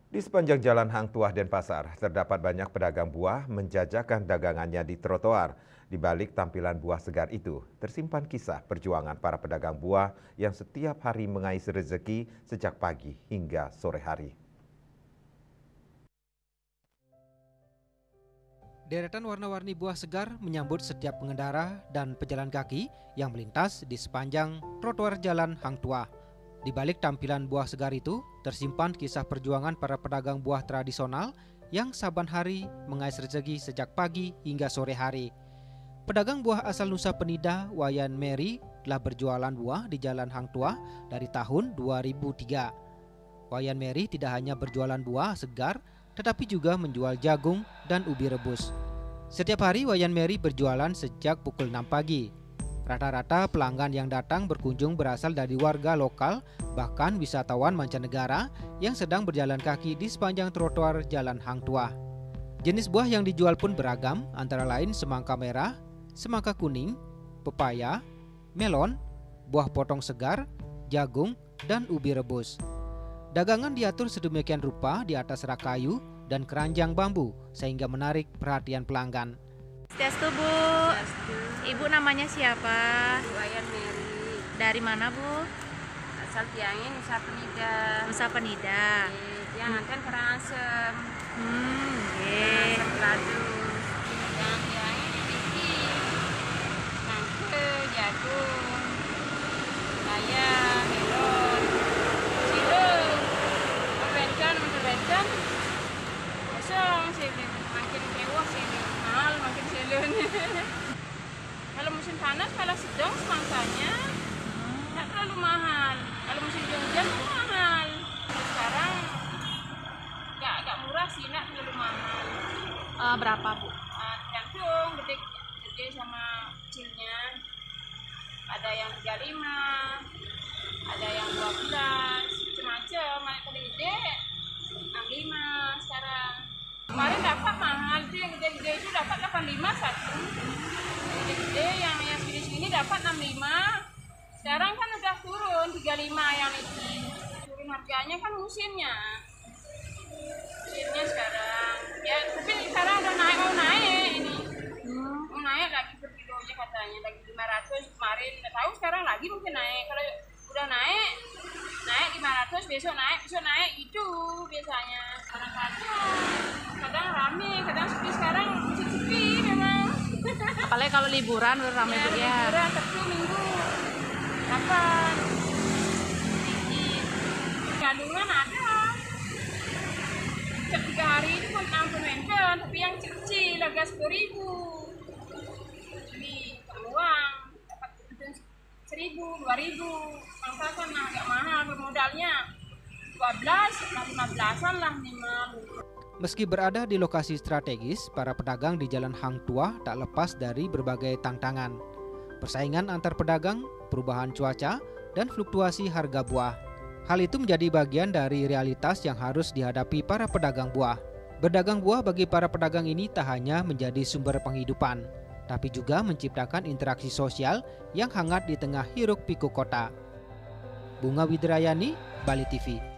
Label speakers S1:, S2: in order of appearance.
S1: Di sepanjang Jalan Hang Tuah Denpasar, terdapat banyak pedagang buah menjajakan dagangannya di trotoar. Di balik tampilan buah segar itu, tersimpan kisah perjuangan para pedagang buah yang setiap hari mengais rezeki sejak pagi hingga sore hari.
S2: Deretan warna-warni buah segar menyambut setiap pengendara dan pejalan kaki yang melintas di sepanjang trotoar Jalan Hang Tuah. Di balik tampilan buah segar itu, tersimpan kisah perjuangan para pedagang buah tradisional yang saban hari mengais rezeki sejak pagi hingga sore hari. Pedagang buah asal Nusa Penida, Wayan Mary, telah berjualan buah di Jalan Hang Tuah dari tahun 2003. Wayan Mary tidak hanya berjualan buah segar, tetapi juga menjual jagung dan ubi rebus. Setiap hari Wayan Mary berjualan sejak pukul 6 pagi. Rata-rata pelanggan yang datang berkunjung berasal dari warga lokal, bahkan wisatawan mancanegara yang sedang berjalan kaki di sepanjang trotoar Jalan Hang Tuah. Jenis buah yang dijual pun beragam, antara lain semangka merah, semangka kuning, pepaya, melon, buah potong segar, jagung, dan ubi rebus. Dagangan diatur sedemikian rupa di atas rak kayu dan keranjang bambu sehingga menarik perhatian pelanggan.
S3: Swastiastu, Bu. Ibu namanya siapa?
S4: Wayan Mary.
S3: Dari mana, Bu?
S4: Asal Tiangin, Nusa Penida.
S3: Nusa Penida.
S4: Yang nantian Karangasem.
S3: Oke.
S4: Karangasem Ladu. Yang Tiangin Tinggi. Nangke, jagung. Raya, melon. Silung. Bencon, bencon. Kosong, silung. Makin mewah silung. Mahal makin silung. Kalau musim panas, kalau sedang semangsanya nggak terlalu mahal. Kalau musim hujan tuh mahal. Sekarang nggak murah sih, nggak terlalu mahal.
S3: Berapa, Bu?
S4: Tergantung gede sama kecilnya. Ada yang 35, ada yang 12, macam-macam. Kalau gede 65 sekarang. Kemarin dapat mahal tuh, yang gede-gede itu dapat 85 satu. Gede yang segini-segini dapat 65. Sekarang kan udah turun 35 yang ini. Turun harganya kan musimnya. Musimnya sekarang. Ya, tapi sekarang udah naik, mau naik ini. Mau naik lagi per kilonya katanya, lagi 500 kemarin. Nggak tahu sekarang lagi mungkin naik. Kalau udah naik 500, besok naik itu biasanya. Kadang rame, kadang sepi. Sekarang sepi memang.
S3: Apalagi kalau liburan baru ramai, Bu, ya.
S4: Liburan Sabtu Minggu. Kapan? Gandungan ada. Setiap 3 hari itu pun 60 meter, tapi yang kecil harga 10.000. Jadi uang dapat 1.000, 2.000. Masa kan agak mahal modalnya. 12, 15-an lah minimal.
S2: Meski berada di lokasi strategis, para pedagang di Jalan Hang Tuah tak lepas dari berbagai tantangan. Persaingan antar pedagang, perubahan cuaca, dan fluktuasi harga buah. Hal itu menjadi bagian dari realitas yang harus dihadapi para pedagang buah. Berdagang buah bagi para pedagang ini tak hanya menjadi sumber penghidupan, tapi juga menciptakan interaksi sosial yang hangat di tengah hiruk pikuk kota. Bunga Widrayani, Bali TV.